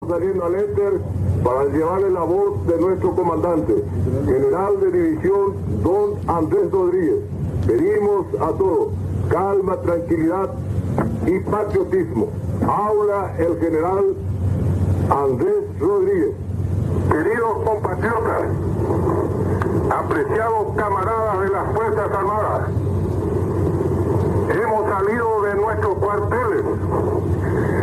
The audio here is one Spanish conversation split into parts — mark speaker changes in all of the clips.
Speaker 1: Saliendo al éter para llevarle la voz de nuestro comandante, general de división, don Andrés Rodríguez. Pedimos a todos calma, tranquilidad y patriotismo. Habla el general Andrés Rodríguez.
Speaker 2: Queridos compatriotas, apreciados camaradas de las Fuerzas Armadas, hemos salido de nuestros cuarteles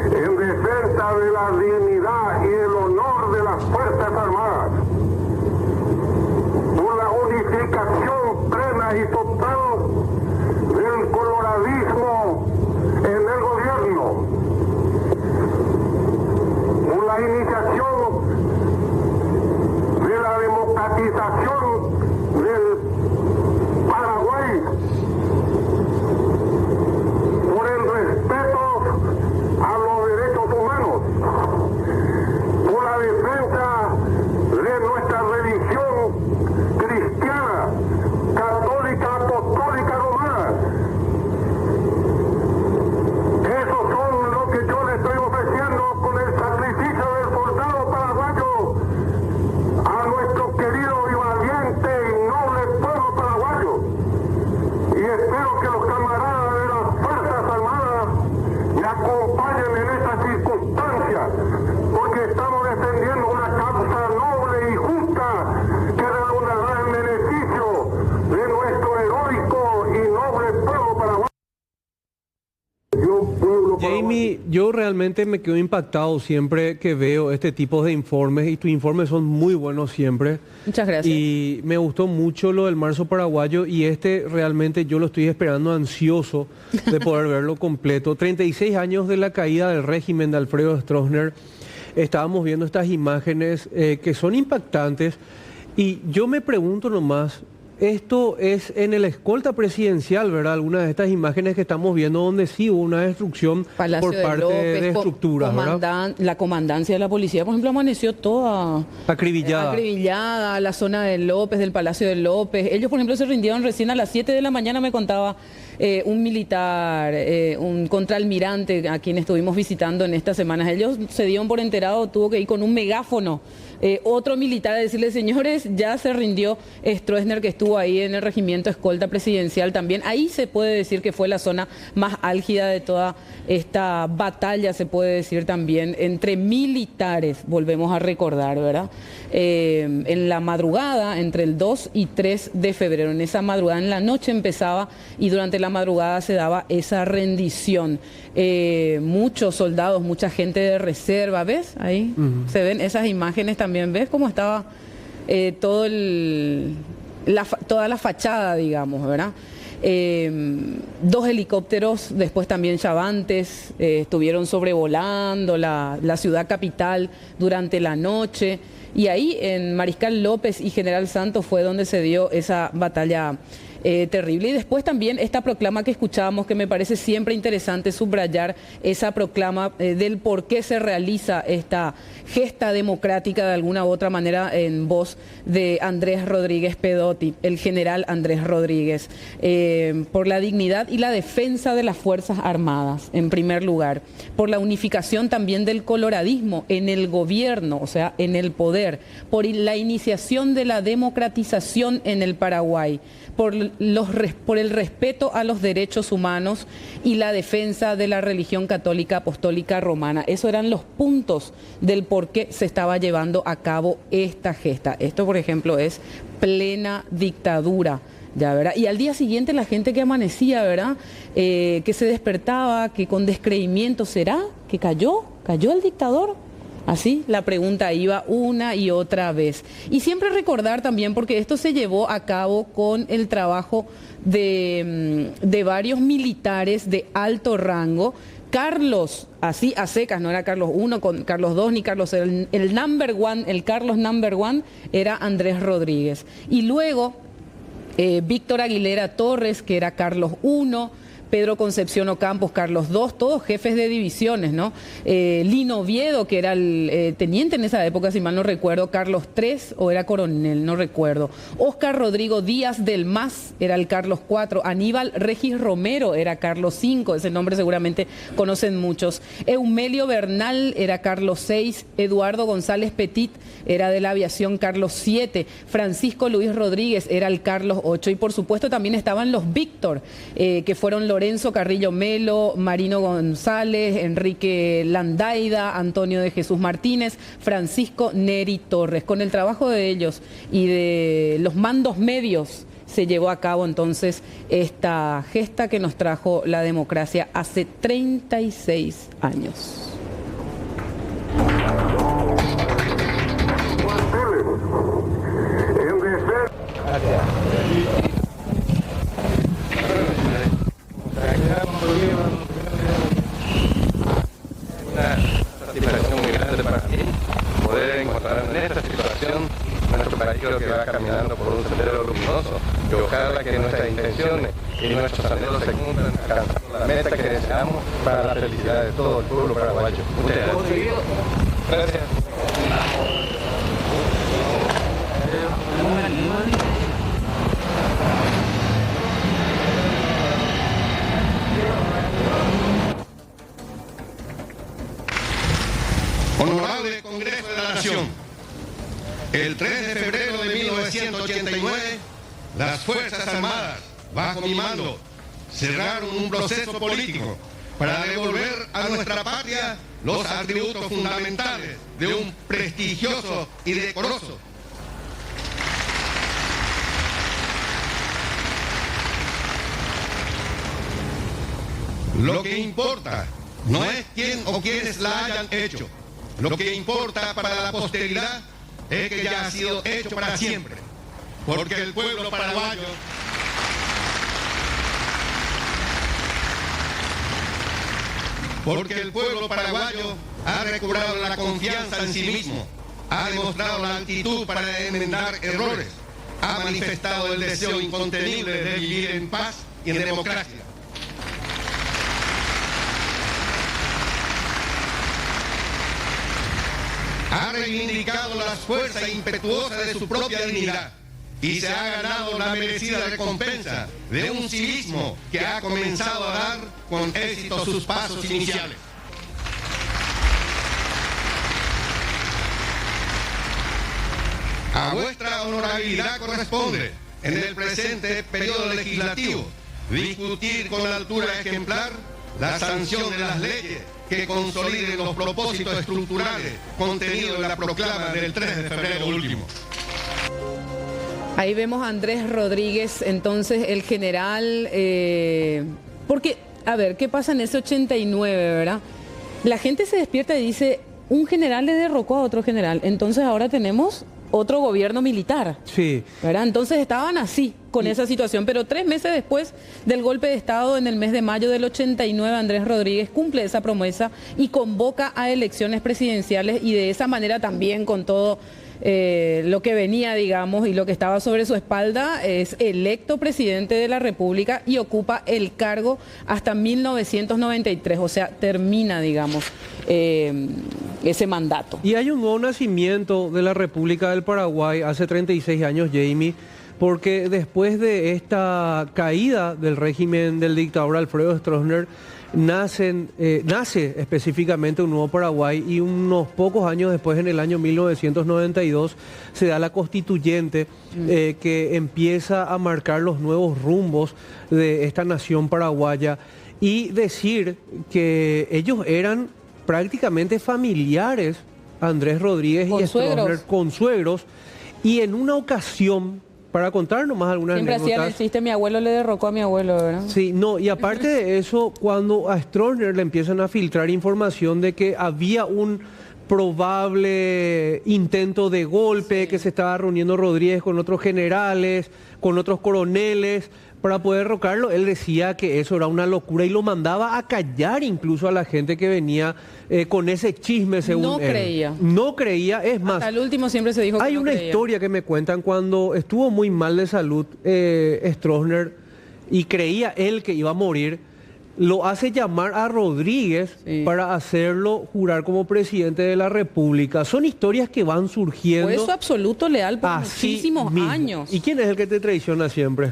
Speaker 2: en defensa de la dignidad y el honor de las Fuerzas Armadas, por la unificación plena y total del coloradismo en el gobierno, por la iniciación de la democratización del Paraguay, por el respeto a los derechos humanos, por la defensa de nuestra religión cristiana, católica, apostólica, romana. Esos son lo que yo le estoy ofreciendo con el sacrificio del soldado paraguayo a nuestro querido y valiente y noble pueblo paraguayo. Y espero que los camaradas de las Fuerzas Armadas me acompañen en estas circunstancias, porque estamos defendiendo una causa noble y justa que redundará en beneficio de nuestro heroico y noble pueblo paraguayo.
Speaker 3: Jamie, yo realmente me quedo impactado siempre que veo este tipo de informes y tus informes son muy buenos siempre.
Speaker 4: Muchas gracias.
Speaker 3: Y me gustó mucho lo del marzo paraguayo y este realmente yo lo estoy esperando ansioso de poder verlo completo. 36 años de la caída del régimen de Alfredo Stroessner. Estábamos viendo estas imágenes que son impactantes y yo me pregunto nomás, esto es en el escolta presidencial, ¿verdad? Algunas de estas imágenes que estamos viendo donde sí hubo una destrucción
Speaker 4: Palacio
Speaker 3: por parte de estructuras, ¿verdad?
Speaker 4: La comandancia de la policía, por ejemplo, amaneció toda acribillada, la zona de López, del Palacio de López. Ellos, por ejemplo, se rindieron recién a las 7 de la mañana, me contaba un militar, un contraalmirante a quien estuvimos visitando en estas semanas. Ellos se dieron por enterado, tuvo que ir con un megáfono. Otro militar a decirle, señores, ya se rindió Stroessner, que estuvo ahí en el regimiento escolta presidencial también. Ahí se puede decir que fue la zona más álgida de toda esta batalla, se puede decir también, entre militares, volvemos a recordar, ¿verdad? En la madrugada, entre el 2 y 3 de febrero, en esa madrugada, en la noche empezaba y durante la madrugada se daba esa rendición. Muchos soldados, mucha gente de reserva, ¿ves? Ahí se ven esas imágenes también, ¿ves cómo estaba toda la fachada, digamos, ¿verdad? 2 helicópteros, después también Chavantes, estuvieron sobrevolando la ciudad capital durante la noche. Y ahí en Mariscal López y General Santos fue donde se dio esa batalla terrible. Y después también esta proclama que escuchábamos, que me parece siempre interesante subrayar esa proclama del por qué se realiza esta gesta democrática de alguna u otra manera en voz de Andrés Rodríguez Pedotti, el general Andrés Rodríguez, por la dignidad y la defensa de las Fuerzas Armadas, en primer lugar, por la unificación también del coloradismo en el gobierno, o sea, en el poder, por la iniciación de la democratización en el Paraguay, por el respeto a los derechos humanos y la defensa de la religión católica apostólica romana. Esos eran los puntos del por qué se estaba llevando a cabo esta gesta. Esto, por ejemplo, es plena dictadura. Ya, ¿verdad? Y al día siguiente la gente que amanecía, ¿verdad? Que se despertaba, que con descreimiento, ¿será que cayó el dictador? Así la pregunta iba una y otra vez. Y siempre recordar también, porque esto se llevó a cabo con el trabajo de varios militares de alto rango. Carlos, así a secas, no era Carlos I, con Carlos II ni Carlos, el number one, el Carlos number one era Andrés Rodríguez. Y luego Víctor Aguilera Torres, que era Carlos I, Pedro Concepción Ocampos, Carlos II, todos jefes de divisiones, ¿no? Lino Oviedo, que era el teniente en esa época, si mal no recuerdo, Carlos III, o era coronel, no recuerdo. Óscar Rodrigo Díaz del Mas era el Carlos IV, Aníbal Regis Romero era Carlos V, ese nombre seguramente conocen muchos. Eumelio Bernal era Carlos VI, Eduardo González Petit era de la aviación Carlos VII, Francisco Luis Rodríguez era el Carlos VIII, y por supuesto también estaban los Víctor, que fueron Lorenzo Carrillo Melo, Marino González, Enrique Landaida, Antonio de Jesús Martínez, Francisco Neri Torres. Con el trabajo de ellos y de los mandos medios se llevó a cabo entonces esta gesta que nos trajo la democracia hace 36 años.
Speaker 5: Una satisfacción muy grande para mí poder encontrar en esta situación nuestro país, creo que va caminando por un sendero luminoso, que ojalá que nuestras intenciones y nuestros anhelos se cumplan, alcanzando la meta que deseamos para la felicidad de todo el pueblo paraguayo. Muchas gracias. Gracias.
Speaker 6: Honorable Congreso de la Nación, el 3 de febrero de 1989, las Fuerzas Armadas, bajo mi mando, cerraron un proceso político para devolver a nuestra patria los atributos fundamentales de un prestigioso y decoroso Lo que importa no es quién o quiénes la hayan hecho. Lo que importa para la posteridad es que ya ha sido hecho para siempre. Porque el pueblo paraguayo ha recobrado la confianza en sí mismo, ha demostrado la actitud para enmendar errores, ha manifestado el deseo incontenible de vivir en paz y en democracia. Ha reivindicado la fuerza impetuosa de su propia dignidad y se ha ganado la merecida recompensa de un civismo que ha comenzado a dar con éxito sus pasos iniciales. A vuestra honorabilidad corresponde, en el presente periodo legislativo, discutir con la altura ejemplar la sanción de las leyes que consoliden los propósitos estructurales contenidos en la proclama del 3 de febrero último.
Speaker 4: Ahí vemos a Andrés Rodríguez, entonces el general, porque, a ver, ¿qué pasa en ese 89, verdad? La gente se despierta y dice, un general le derrocó a otro general, entonces ahora tenemos otro gobierno militar.
Speaker 3: Sí.
Speaker 4: ¿Verdad? Entonces estaban así, con esa situación, pero 3 meses después del golpe de Estado, en el mes de mayo del 89, Andrés Rodríguez cumple esa promesa y convoca a elecciones presidenciales, y de esa manera también, con todo lo que venía, digamos, y lo que estaba sobre su espalda, es electo presidente de la República y ocupa el cargo hasta 1993, o sea, termina, digamos, ese mandato.
Speaker 3: Y hay un nuevo nacimiento de la República del Paraguay hace 36 años, Jamie, porque después de esta caída del régimen del dictador Alfredo Stroessner, nace específicamente un nuevo Paraguay, y unos pocos años después, en el año 1992, se da la constituyente que empieza a marcar los nuevos rumbos de esta nación paraguaya, y decir que ellos eran prácticamente familiares, Andrés Rodríguez y Stroessner, consuegros, y en una ocasión, para contar nomás algunas
Speaker 4: siempre
Speaker 3: anécdotas.
Speaker 4: hacían el chiste, mi abuelo le derrocó a mi abuelo, ¿verdad?
Speaker 3: Sí, no, y aparte de eso, cuando a Stroessner le empiezan a filtrar información de que había un probable intento de golpe, sí, que se estaba reuniendo Rodríguez con otros generales, con otros coroneles, para poder derrocarlo, él decía que eso era una locura y lo mandaba a callar incluso a la gente que venía con ese chisme, según él. No creía, es más.
Speaker 4: Hasta el último siempre se dijo que
Speaker 3: hay una historia que me cuentan cuando estuvo muy mal de salud Stroessner y creía él que iba a morir. lo hace llamar a Rodríguez para hacerlo jurar como presidente de la República. Son historias que van surgiendo.
Speaker 4: Fue su absoluto leal por muchísimos años.
Speaker 3: ¿Y quién es el que te traiciona siempre?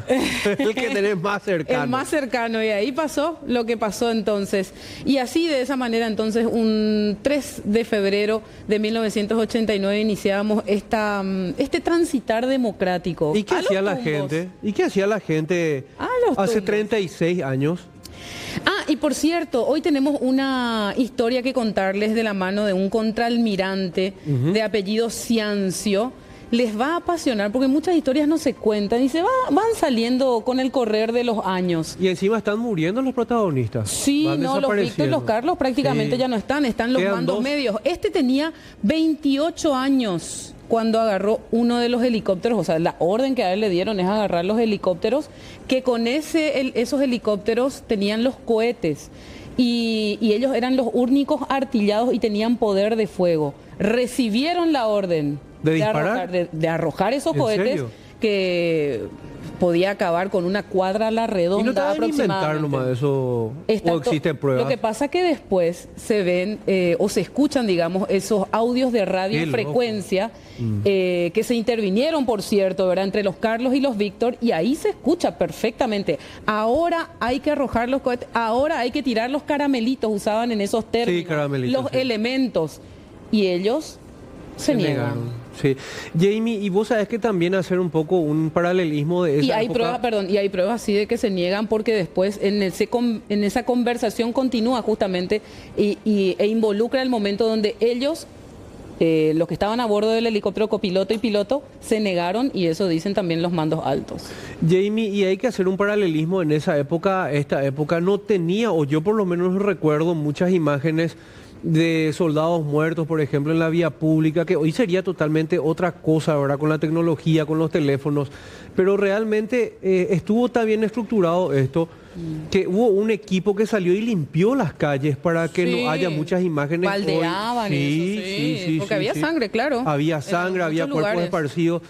Speaker 3: El que tenés más cercano.
Speaker 4: El más cercano, y ahí pasó lo que pasó entonces. Y así, de esa manera, entonces, un 3 de febrero de 1989 iniciábamos este transitar democrático.
Speaker 3: ¿Y qué hacía la gente? ¿Y qué hacía la gente hace 36 años?
Speaker 4: Y por cierto, hoy tenemos una historia que contarles de la mano de un contraalmirante de apellido Ciancio. Les va a apasionar porque muchas historias no se cuentan y van saliendo con el correr de los años.
Speaker 3: Y encima están muriendo los protagonistas.
Speaker 4: Sí, no, los Víctor y los Carlos prácticamente ya no están los mandos medios. Este tenía 28 años cuando agarró uno de los helicópteros, o sea, la orden que a él le dieron es agarrar los helicópteros, que con esos helicópteros tenían los cohetes y ellos eran los únicos artillados y tenían poder de fuego. Recibieron la orden de arrojar esos cohetes. ¿Serio? Que podía acabar con una cuadra a la redonda.
Speaker 3: ¿Y no te van a inventar nomás eso? ¿O existen pruebas?
Speaker 4: Lo que pasa que después se ven o se escuchan, digamos, esos audios de radiofrecuencia que se intervinieron, por cierto, ¿verdad? Entre los Carlos y los Víctor, y ahí se escucha perfectamente. Ahora hay que arrojar los cohetes, ahora hay que tirar los caramelitos, usaban en esos términos, los elementos, y ellos se niegan.
Speaker 3: Sí. Jamie, y vos sabés que también hacer un poco un paralelismo de esa
Speaker 4: y hay
Speaker 3: época...
Speaker 4: pruebas así de que se niegan porque después en esa conversación continúa justamente e involucra el momento donde ellos, los que estaban a bordo del helicóptero, copiloto y piloto, se negaron, y eso dicen también los mandos altos.
Speaker 3: Jamie, y hay que hacer un paralelismo en esta época no tenía, o yo por lo menos recuerdo muchas imágenes de soldados muertos, por ejemplo, en la vía pública, que hoy sería totalmente otra cosa, ¿verdad? Con la tecnología, con los teléfonos, pero realmente estuvo tan bien estructurado esto, que hubo un equipo que salió y limpió las calles para que no haya muchas imágenes.
Speaker 4: Baldeaban
Speaker 3: hoy.
Speaker 4: Porque había sangre, claro.
Speaker 3: Había sangre, había cuerpos esparcidos.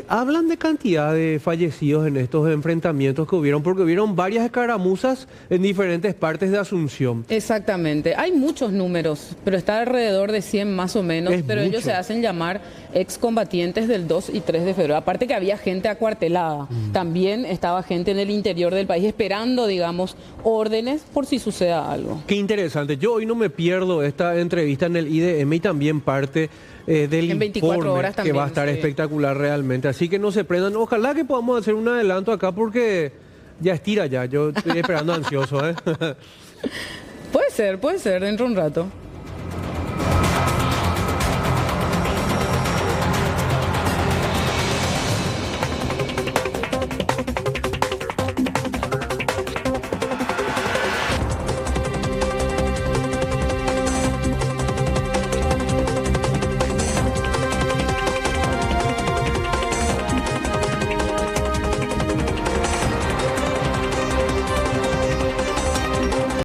Speaker 3: Hablan de cantidad de fallecidos en estos enfrentamientos que hubieron, porque hubieron varias escaramuzas en diferentes partes de Asunción.
Speaker 4: Exactamente, hay muchos números, pero está alrededor de 100 más o menos, pero ellos se hacen llamar excombatientes del 2 y 3 de febrero. Aparte que había gente acuartelada, también estaba gente en el interior del país esperando, digamos, órdenes por si suceda algo.
Speaker 3: Qué interesante, yo hoy no me pierdo esta entrevista en el IDM y también parte del
Speaker 4: en 24
Speaker 3: informe
Speaker 4: horas también,
Speaker 3: que va a estar espectacular realmente. Así que no se prendan. Ojalá que podamos hacer un adelanto acá porque ya estira ya. Yo estoy esperando ansioso.
Speaker 4: Puede ser, dentro de un rato.